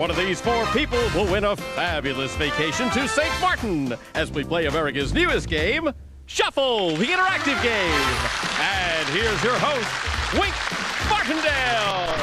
One of these four people will win a fabulous vacation to St. Martin as we play America's newest game, Shuffle, the interactive game. And here's your host, Wink Martindale.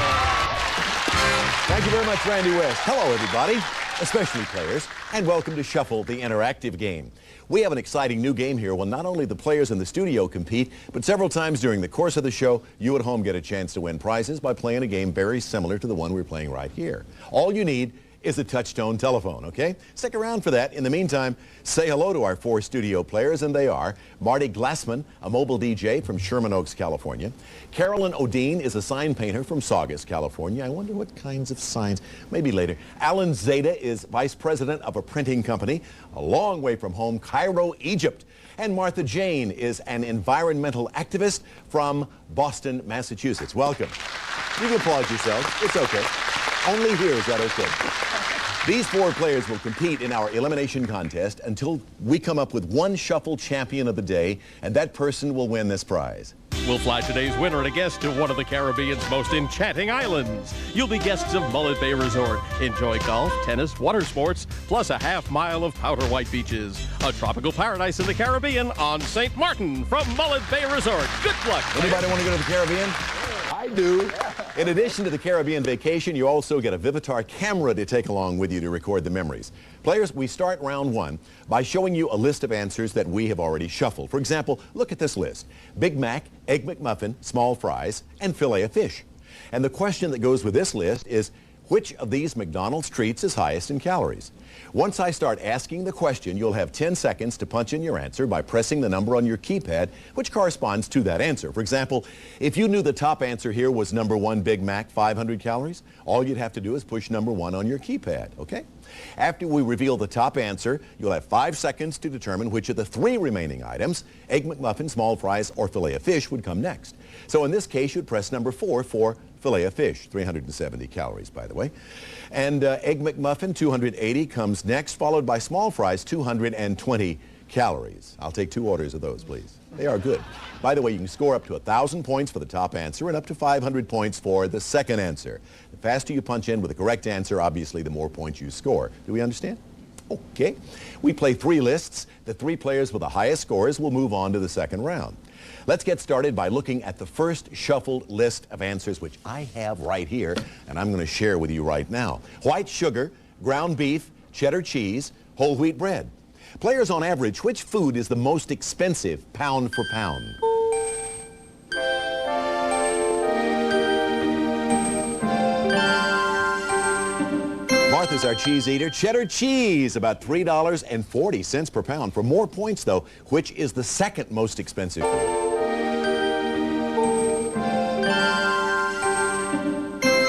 Thank you very much, Randy West. Hello, everybody, especially players, and welcome to Shuffle, the interactive game. We have an exciting new game here. Well, not only the players in the studio compete, but several times during the course of the show, you at home get a chance to win prizes by playing a game very similar to the one we're playing right here. All you need is a touch-tone telephone, okay? Stick around for that. In the meantime, say hello to our four studio players, and they are Marty Glassman, a mobile DJ from Sherman Oaks, California. Carolyn Odine is a sign painter from Saugus, California. I wonder what kinds of signs, maybe later. Alan Zeta is vice president of a printing company a long way from home, Cairo, Egypt. And Martha Jane is an environmental activist from Boston, Massachusetts. Welcome. You can applaud yourselves. It's okay. Only here is that okay. These four players will compete in our elimination contest until we come up with one shuffle champion of the day, and that person will win this prize. We'll fly today's winner and a guest to one of the Caribbean's most enchanting islands. You'll be guests of Mullet Bay Resort. Enjoy golf, tennis, water sports, plus a half-mile of powder white beaches. A tropical paradise in the Caribbean on St. Martin from Mullet Bay Resort. Good luck. Anybody want to go to the Caribbean? I do. In addition to the Caribbean vacation, you also get a Vivitar camera to take along with you to record the memories. Players, we start round one by showing you a list of answers that we have already shuffled. For example, look at this list. Big Mac, Egg McMuffin, small fries, and filet of fish. And the question that goes with this list is, which of these McDonald's treats is highest in calories? Once I start asking the question, you'll have 10 seconds to punch in your answer by pressing the number on your keypad, which corresponds to that answer. For example, if you knew the top answer here was number 1 Big Mac, 500 calories, all you'd have to do is push number 1 on your keypad, okay? After we reveal the top answer, you'll have 5 seconds to determine which of the 3 remaining items, Egg McMuffin, small fries, or filet of fish, would come next. So in this case, you'd press number 4 for filet of fish, 370 calories, by the way. And Egg McMuffin, 280, comes next, followed by small fries, 220 calories. I'll take 2 orders of those, please. They are good. By the way, you can score up to 1,000 points for the top answer and up to 500 points for the second answer. The faster you punch in with the correct answer, obviously, the more points you score. Do we understand? Okay. We play 3 lists. The 3 players with the highest scores will move on to the second round. Let's get started by looking at the first shuffled list of answers, which I have right here, and I'm going to share with you right now. White sugar, ground beef, cheddar cheese, whole wheat bread. Players, on average, which food is the most expensive pound for pound? Martha's our cheese eater. Cheddar cheese, about $3.40 per pound. For more points, though, which is the second most expensive food?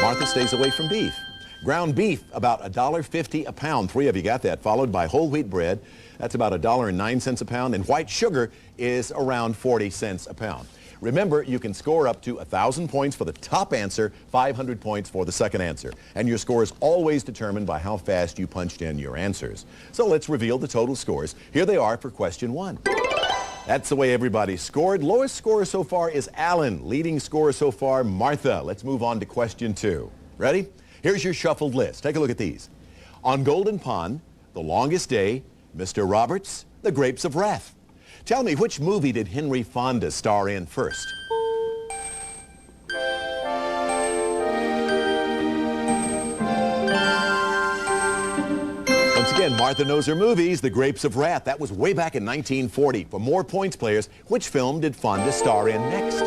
Martha stays away from beef. Ground beef, about $1.50 a pound. 3 of you got that. Followed by whole wheat bread. That's about $1.09 a pound. And white sugar is around 40 cents a pound. Remember, you can score up to 1,000 points for the top answer, 500 points for the second answer. And your score is always determined by how fast you punched in your answers. So let's reveal the total scores. Here they are for question 1. That's the way everybody scored. Lowest scorer so far is Alan. Leading scorer so far, Martha. Let's move on to question 2. Ready? Here's your shuffled list. Take a look at these. On Golden Pond, The Longest Day, Mr. Roberts, The Grapes of Wrath. Tell me, which movie did Henry Fonda star in first? Once again, Martha knows her movies. The Grapes of Wrath. That was way back in 1940. For more points, players, which film did Fonda star in next?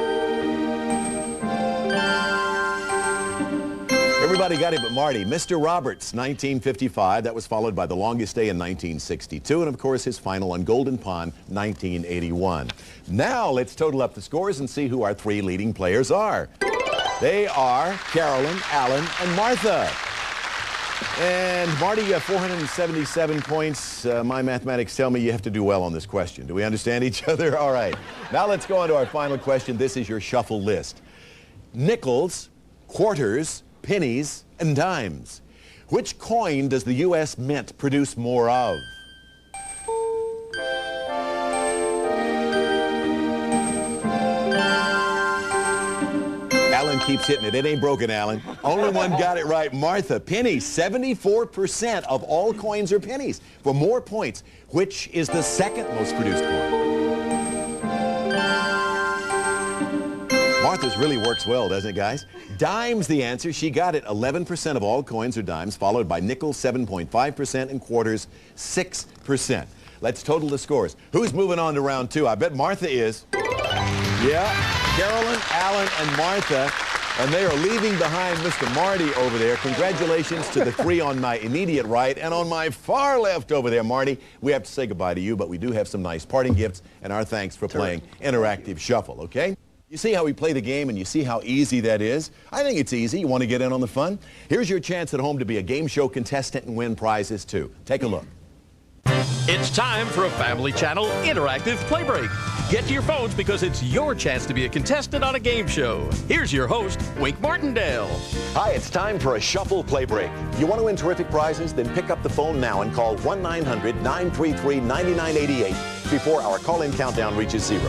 Everybody got it but Marty. Mr. Roberts, 1955. That was followed by The Longest Day in 1962. And, of course, his final on Golden Pond, 1981. Now let's total up the scores and see who our 3 leading players are. They are Carolyn, Alan, and Martha. And Marty, you have 477 points. My mathematics tell me you have to do well on this question. Do we understand each other? All right. Now let's go on to our final question. This is your shuffle list. Nickels, quarters, pennies, and dimes. Which coin does the U.S. Mint produce more of? Alan keeps hitting it. It ain't broken, Alan. Only one got it right. Martha, pennies. 74% of all coins are pennies. For more points, which is the second most produced coin? Martha's really works well, doesn't it, guys? Dimes, the answer. She got it. 11% of all coins are dimes, followed by nickels, 7.5%, and quarters, 6%. Let's total the scores. Who's moving on to round two? I bet Martha is. Yeah, Carolyn, Alan, and Martha. And they are leaving behind Mr. Marty over there. Congratulations to the three on my immediate right. And on my far left over there, Marty, we have to say goodbye to you, but we do have some nice parting gifts, and our thanks for playing Interactive Shuffle, okay? You see how we play the game, and you see how easy that is? I think it's easy. You want to get in on the fun? Here's your chance at home to be a game show contestant and win prizes, too. Take a look. It's time for a Family Channel Interactive Play Break. Get to your phones because it's your chance to be a contestant on a game show. Here's your host, Wink Martindale. Hi, it's time for a Shuffle Play Break. You want to win terrific prizes? Then pick up the phone now and call 1-900-933-9988 before our call-in countdown reaches 0.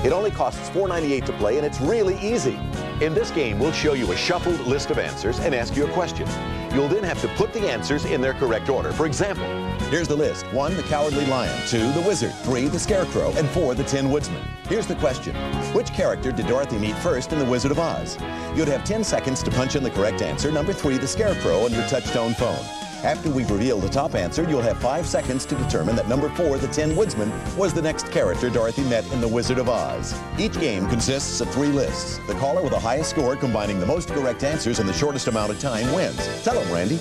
It only costs $4.98 to play, and it's really easy. In this game, we'll show you a shuffled list of answers and ask you a question. You'll then have to put the answers in their correct order. For example, here's the list. 1, the Cowardly Lion. 2, the Wizard. 3, the Scarecrow. And 4, the Tin Woodsman. Here's the question. Which character did Dorothy meet first in The Wizard of Oz? You'd have 10 seconds to punch in the correct answer, number 3, the Scarecrow, on your touch-tone phone. After we reveal the top answer, you'll have 5 seconds to determine that number 4, the Tin Woodsman, was the next character Dorothy met in The Wizard of Oz. Each game consists of 3 lists. The caller with the highest score combining the most correct answers in the shortest amount of time wins. Tell them, Randy.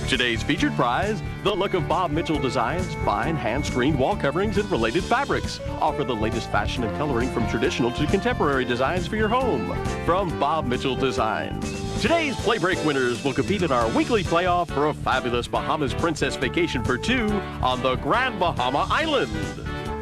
Today's featured prize, the look of Bob Mitchell Designs, fine hand-screened wall coverings and related fabrics. Offer the latest fashion and coloring from traditional to contemporary designs for your home. From Bob Mitchell Designs. Today's Play Break winners will compete in our weekly playoff for a fabulous Bahamas Princess vacation for 2 on the Grand Bahama Island.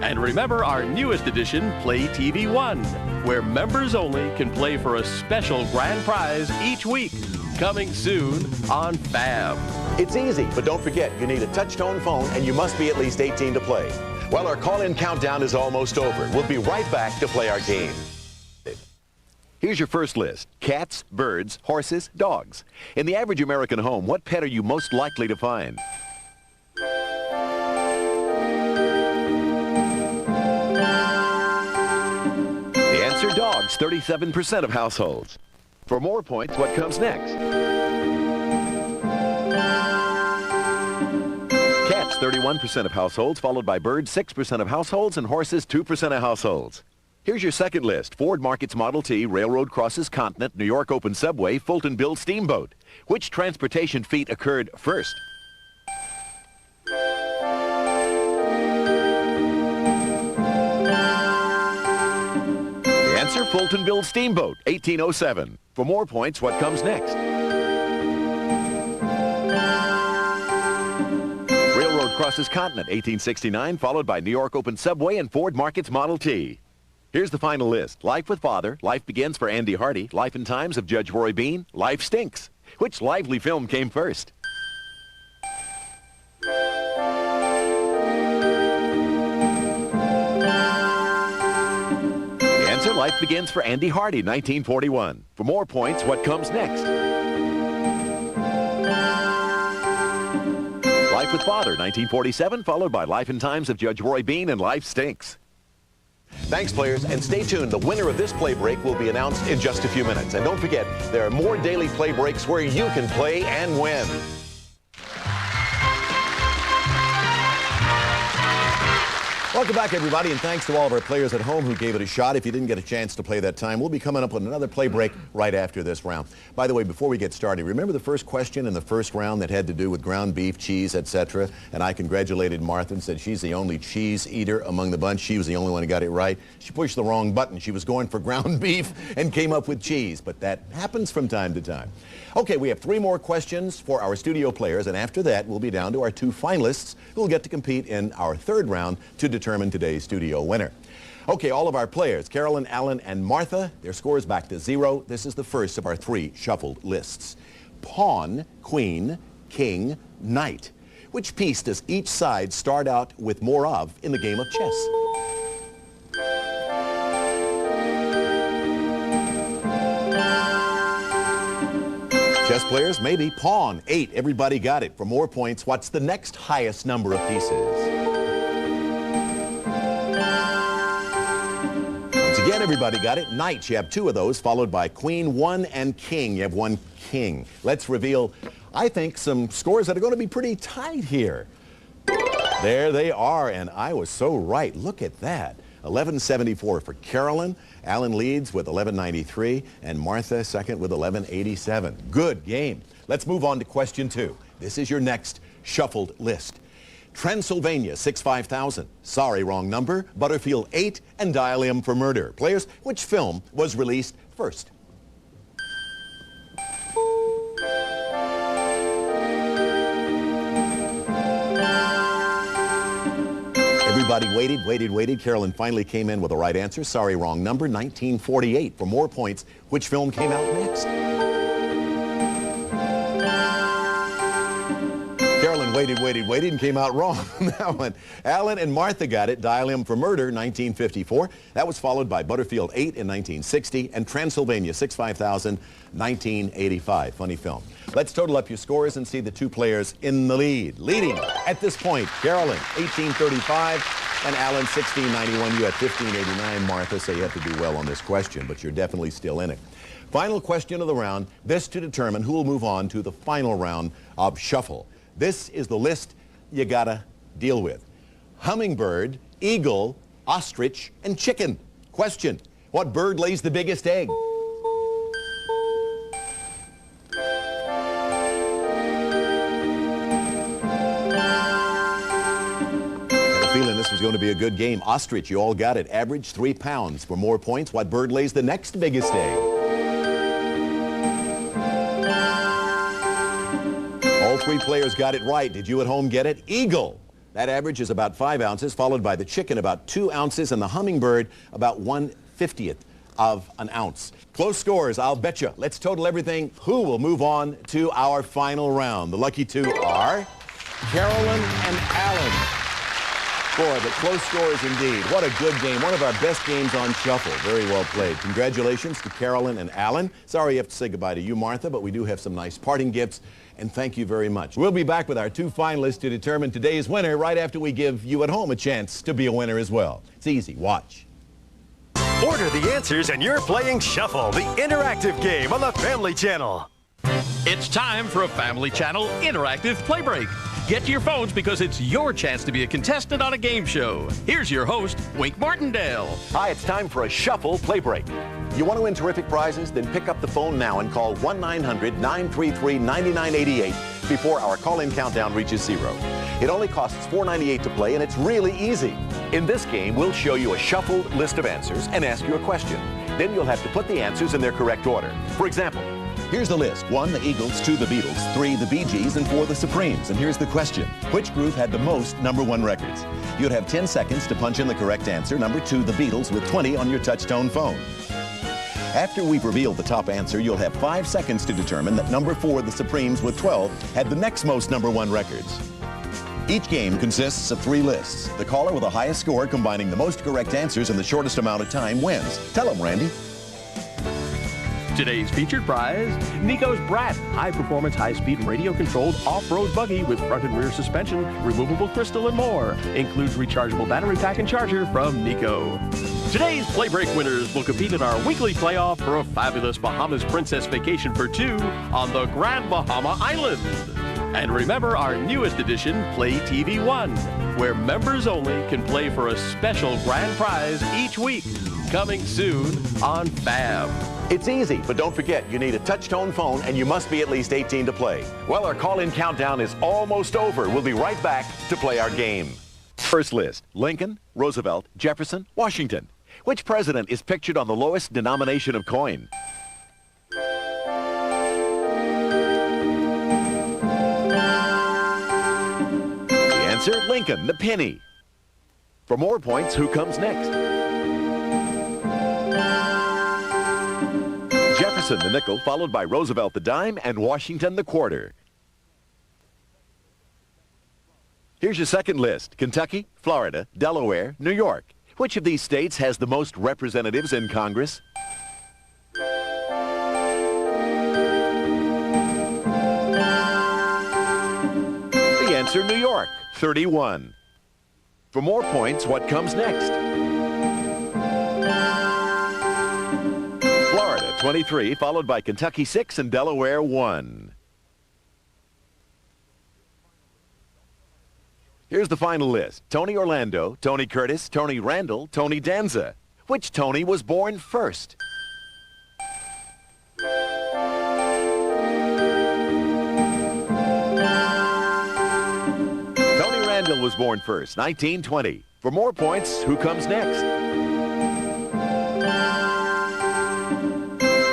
And remember our newest edition, Play TV 1, where members only can play for a special grand prize each week. Coming soon on Fab. It's easy, but don't forget, you need a touch-tone phone and you must be at least 18 to play. Well, our call-in countdown is almost over. We'll be right back to play our game. Here's your first list. Cats, birds, horses, dogs. In the average American home, what pet are you most likely to find? The answer, dogs, 37% of households. For more points, what comes next? Cats, 31% of households, followed by birds, 6% of households, and horses, 2% of households. Here's your second list. Ford markets Model T, railroad crosses Continent, New York open subway, Fulton builds steamboat. Which transportation feat occurred first? The answer, Fulton builds steamboat, 1807. For more points, what comes next? Railroad crosses Continent, 1869, followed by New York open subway and Ford markets Model T. Here's the final list. Life with Father, Life Begins for Andy Hardy, Life and Times of Judge Roy Bean, Life Stinks. Which lively film came first? The answer, Life Begins for Andy Hardy, 1941. For more points, what comes next? Life with Father, 1947, followed by Life and Times of Judge Roy Bean and Life Stinks. Thanks, players, and stay tuned. The winner of this play break will be announced in just a few minutes. And don't forget, there are more daily play breaks where you can play and win. Welcome back, everybody, and thanks to all of our players at home who gave it a shot. If you didn't get a chance to play that time, we'll be coming up with another play break right after this round. By the way, before we get started, remember the first question in the first round that had to do with ground beef, cheese, etc.? And I congratulated Martha and said she's the only cheese eater among the bunch. She was the only one who got it right. She pushed the wrong button. She was going for ground beef and came up with cheese, but that happens from time to time. Okay, we have 3 more questions for our studio players, and after that, we'll be down to our 2 finalists who will get to compete in our third round to determine today's studio winner. Okay, all of our players, Carolyn, Alan, and Martha, their scores back to 0. This is the first of our 3 shuffled lists. Pawn, queen, king, knight. Which piece does each side start out with more of in the game of chess? Chess players, maybe pawn. 8. Everybody got it. For more points, what's the next highest number of pieces? Once again, everybody got it. Knight, you have 2 of those, followed by queen, 1, and king. You have 1 king. Let's reveal, I think, some scores that are going to be pretty tight here. There they are, and I was so right. Look at that. 1174 for Carolyn. Alan leads with 1193, and Martha second with 1187. Good game. Let's move on to question 2. This is your next shuffled list. Transylvania, 65000. Sorry, wrong number. Butterfield, 8, and Dial M for Murder. Players, which film was released first? Everybody waited. Carolyn finally came in with the right answer. Sorry, wrong number. 1948. For more points, which film came out next? Carolyn waited and came out wrong on that one. Alan and Martha got it. Dial M for Murder, 1954. That was followed by Butterfield 8 in 1960 and Transylvania 65000, 1985. Funny film. Let's total up your scores and see the 2 players in the lead. Leading at this point, Carolyn, 1835, and Alan, 1691. You had 1589, Martha, so you have to do well on this question, but you're definitely still in it. Final question of the round, this to determine who will move on to the final round of Shuffle. This is the list you gotta deal with. Hummingbird, eagle, ostrich, and chicken. Question, what bird lays the biggest egg? Feeling this was going to be a good game. Ostrich, you all got it. Average 3 pounds. For more points, what bird lays the next biggest egg? All 3 players got it right. Did you at home get it? Eagle. That average is about 5 ounces, followed by the chicken about 2 ounces, and the hummingbird about 1/50th of an ounce. Close scores, I'll bet you. Let's total everything. Who will move on to our final round? The lucky 2 are Carolyn and Alan. Boy, but close scores indeed. What a good game. One of our best games on Shuffle. Very well played. Congratulations to Carolyn and Alan. Sorry you have to say goodbye to you, Martha, but we do have some nice parting gifts, and thank you very much. We'll be back with our 2 finalists to determine today's winner right after we give you at home a chance to be a winner as well. It's easy. Watch. Order the answers and you're playing Shuffle, the interactive game on the Family Channel. It's time for a Family Channel interactive play break. Get to your phones because it's your chance to be a contestant on a game show. Here's your host, Wink Martindale. Hi, it's time for a Shuffle play break. You want to win terrific prizes? Then pick up the phone now and call 1-900-933-9988 before our call-in countdown reaches 0. It only costs $4.98 to play, and it's really easy. In this game, we'll show you a shuffled list of answers and ask you a question. Then you'll have to put the answers in their correct order. For example, here's the list. 1, the Eagles, 2, the Beatles, 3, the Bee Gees, and 4, the Supremes. And here's the question. Which group had the most #1 records? You'd have 10 seconds to punch in the correct answer. Number 2, the Beatles, with 20 on your touch-tone phone. After we've revealed the top answer, you'll have 5 seconds to determine that number 4, the Supremes, with 12, had the next most #1 records. Each game consists of 3 lists. The caller with the highest score combining the most correct answers in the shortest amount of time wins. Tell them, Randy. Today's featured prize, Nico's Brat, high-performance, high-speed, radio-controlled off-road buggy with front and rear suspension, removable crystal, and more. Includes rechargeable battery pack and charger from Nico. Today's Play Break winners will compete in our weekly playoff for a fabulous Bahamas Princess vacation for 2 on the Grand Bahama Island. And remember our newest edition, Play TV 1, where members only can play for a special grand prize each week. Coming soon on Fab. It's easy, but don't forget, you need a touch-tone phone and you must be at least 18 to play. Well, our call-in countdown is almost over. We'll be right back to play our game. First list, Lincoln, Roosevelt, Jefferson, Washington. Which president is pictured on the lowest denomination of coin? The answer, Lincoln, the penny. For more points, who comes next? Jefferson, the nickel, followed by Roosevelt, the dime, and Washington, the quarter. Here's your second list. Kentucky, Florida, Delaware, New York. Which of these states has the most representatives in Congress? answer, New York, 31. For more points, what comes next? Florida, 23, followed by Kentucky, 6, and Delaware, 1. Here's the final list. Tony Orlando, Tony Curtis, Tony Randall, Tony Danza. Which Tony was born first? Tony Randall was born first, 1920. For more points, who comes next?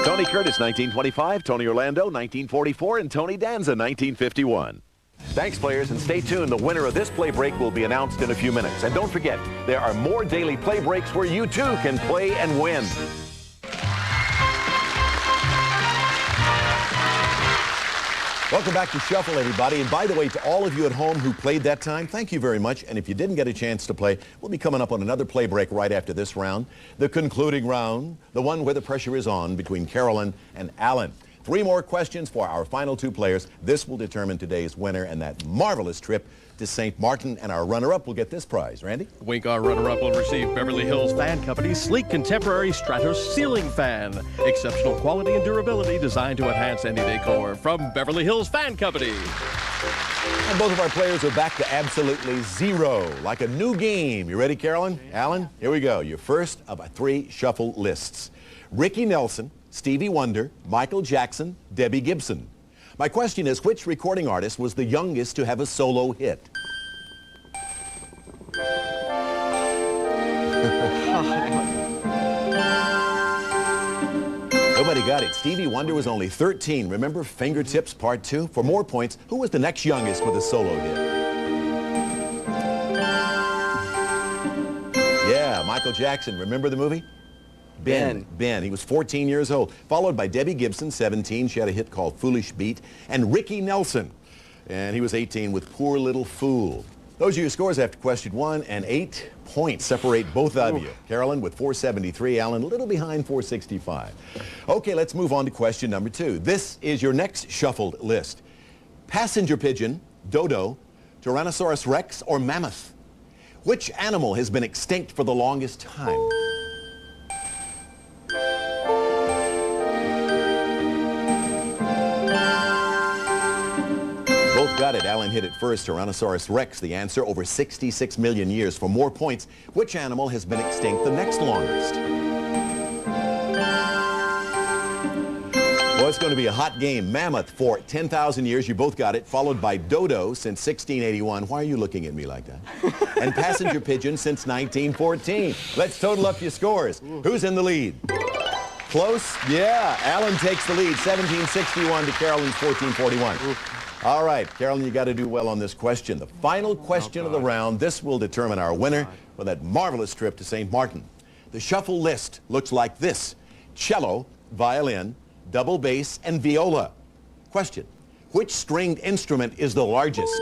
Tony Curtis, 1925, Tony Orlando, 1944, and Tony Danza, 1951. Thanks, players, and stay tuned. The winner of this play break will be announced in a few minutes. And don't forget, there are more daily play breaks where you, too, can play and win. Welcome back to Shuffle, everybody. And by the way, to all of you at home who played that time, thank you very much. And if you didn't get a chance to play, we'll be coming up on another play break right after this round. The concluding round, the one where the pressure is on between Carolyn and Alan. 3 more questions for our final 2 players. This will determine today's winner and that marvelous trip to St. Martin. And our runner-up will get this prize. Randy? Wink, our runner-up will receive Beverly Hills Fan Company's sleek contemporary Stratos ceiling fan. Exceptional quality and durability designed to enhance any decor from Beverly Hills Fan Company. And both of our players are back to absolutely 0, like a new game. You ready, Carolyn? Alan? Here we go. Your first of 3 shuffle lists. Ricky Nelson, Stevie Wonder, Michael Jackson, Debbie Gibson. My question is, which recording artist was the youngest to have a solo hit? Nobody got it. Stevie Wonder was only 13. Remember Fingertips Part 2? For more points, who was the next youngest with a solo hit? Yeah, Michael Jackson. Remember the movie? Ben. He was 14 years old, followed by Debbie Gibson, 17. She had a hit called Foolish Beat. And Ricky Nelson, and he was 18 with Poor Little Fool. Those are your scores after question 1, and 8 points separate both of you. Carolyn with 473, Alan a little behind 465. Okay, let's move on to question number 2. This is your next shuffled list. Passenger pigeon, dodo, Tyrannosaurus rex, or mammoth? Which animal has been extinct for the longest time? Both got it. Alan hit it first. Tyrannosaurus rex, the answer, over 66 million years. For more points, which animal has been extinct the next longest? Well, it's going to be a hot game. Mammoth for 10,000 years. You both got it. Followed by dodo since 1681. Why are you looking at me like that? And passenger pigeon since 1914. Let's total up your scores. Who's in the lead? Close? Yeah. Alan takes the lead. 1761 to Carolyn's 1441. All right, Carolyn, you got to do well on this question. The final question of the round. This will determine our winner for that marvelous trip to St. Martin. The shuffle list looks like this: cello, violin, double bass, and viola. Question: which stringed instrument is the largest?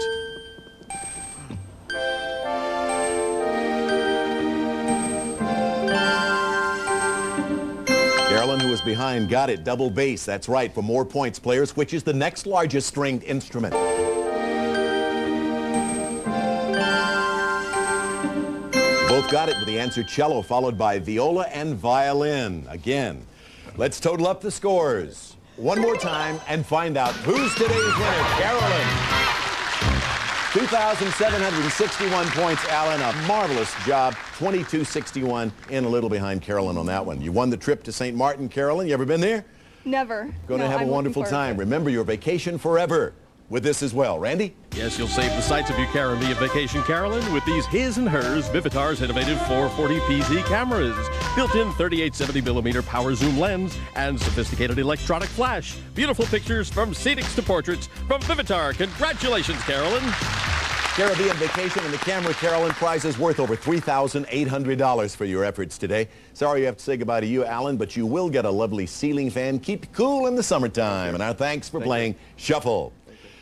Carolyn, who was behind, got it. Double bass. That's right. For more points, players, which is the next largest stringed instrument? Both got it with the answer cello, followed by viola and violin. Again, let's total up the scores one more time and find out who's today's winner. Carolyn. 2,761 points, Alan. A marvelous job. 2261, in a little behind Carolyn on that one. You won the trip to St. Martin, Carolyn. You ever been there? Never. Going to have a wonderful time. Remember your vacation forever with this as well. Randy? Yes, you'll save the sights of your Caribbean vacation, Carolyn, with these his and hers Vivitar's innovative 440pz cameras, built-in 3870mm power zoom lens, and sophisticated electronic flash. Beautiful pictures from scenics to portraits from Vivitar. Congratulations, Carolyn. Caribbean vacation and the camera, Carolyn. Prizes worth over $3,800 for your efforts today. Sorry you have to say goodbye to you, Alan, but you will get a lovely ceiling fan. Keep you cool in the summertime. And our thanks for playing Shuffle.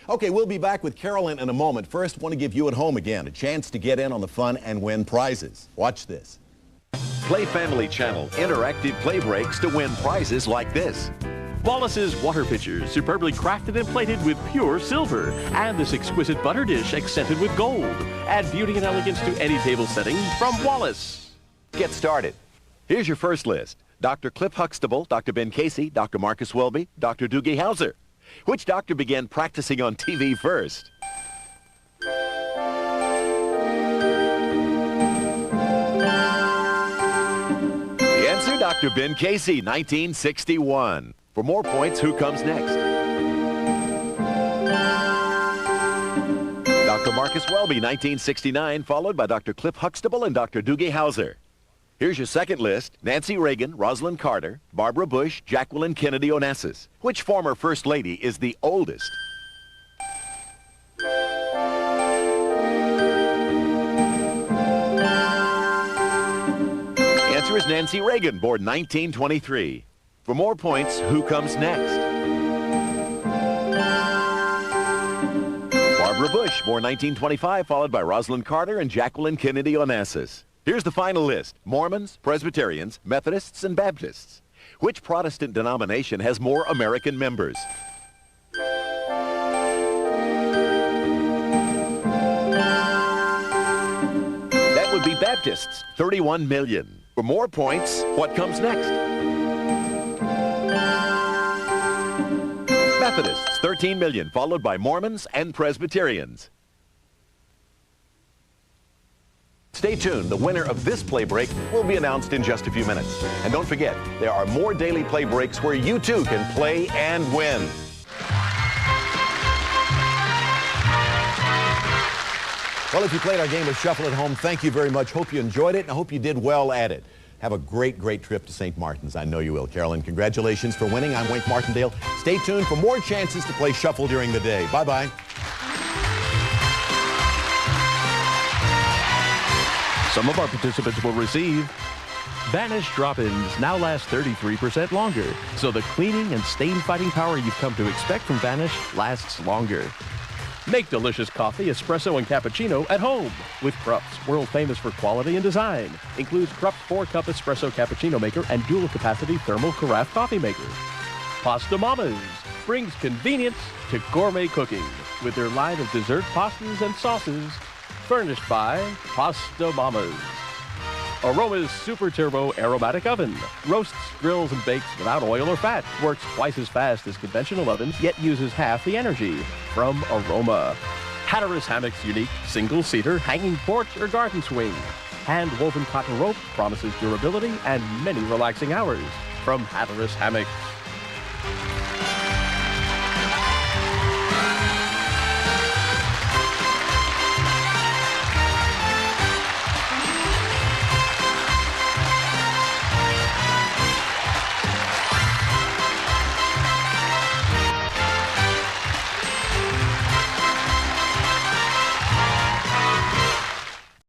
Okay, we'll be back with Carolyn in a moment. First, want to give you at home again a chance to get in on the fun and win prizes. Watch this. Play Family Channel interactive play breaks to win prizes like this. Wallace's water pitchers, superbly crafted and plated with pure silver. And this exquisite butter dish accented with gold. Add beauty and elegance to any table setting from Wallace. Get started. Here's your first list. Dr. Cliff Huxtable, Dr. Ben Casey, Dr. Marcus Welby, Dr. Doogie Howser. Which doctor began practicing on TV first? The answer, Dr. Ben Casey, 1961. For more points, who comes next? Dr. Marcus Welby, 1969, followed by Dr. Cliff Huxtable and Dr. Doogie Howser. Here's your second list. Nancy Reagan, Rosalind Carter, Barbara Bush, Jacqueline Kennedy Onassis. Which former First Lady is the oldest? The answer is Nancy Reagan, born 1923. For more points, who comes next? Barbara Bush, born 1925, followed by Rosalind Carter and Jacqueline Kennedy Onassis. Here's the final list. Mormons, Presbyterians, Methodists, and Baptists. Which Protestant denomination has more American members? That would be Baptists, 31 million. For more points, what comes next? Methodists, 13 million, followed by Mormons and Presbyterians. Stay tuned. The winner of this play break will be announced in just a few minutes. And don't forget, there are more daily play breaks where you too can play and win. Well, if you played our game of Shuffle at home, thank you very much. Hope you enjoyed it, and I hope you did well at it. Have a great, great trip to St. Martin's. I know you will. Carolyn, congratulations for winning. I'm Wayne Martindale. Stay tuned for more chances to play Shuffle during the day. Bye-bye. Some of our participants will receive Vanish drop-ins now last 33% longer, so the cleaning and stain-fighting power you've come to expect from Vanish lasts longer. Make delicious coffee, espresso, and cappuccino at home with Krupp's, world famous for quality and design. Includes Krupp's 4-cup espresso cappuccino maker and dual-capacity thermal carafe coffee maker. Pasta Mamas brings convenience to gourmet cooking with their line of dessert pastas and sauces furnished by Pasta Mamas. Aroma's Super Turbo Aromatic Oven. Roasts, grills, and bakes without oil or fat. Works twice as fast as conventional ovens, yet uses half the energy. From Aroma. Hatteras Hammock's unique single-seater hanging porch or garden swing. Hand-woven cotton rope promises durability and many relaxing hours. From Hatteras Hammocks.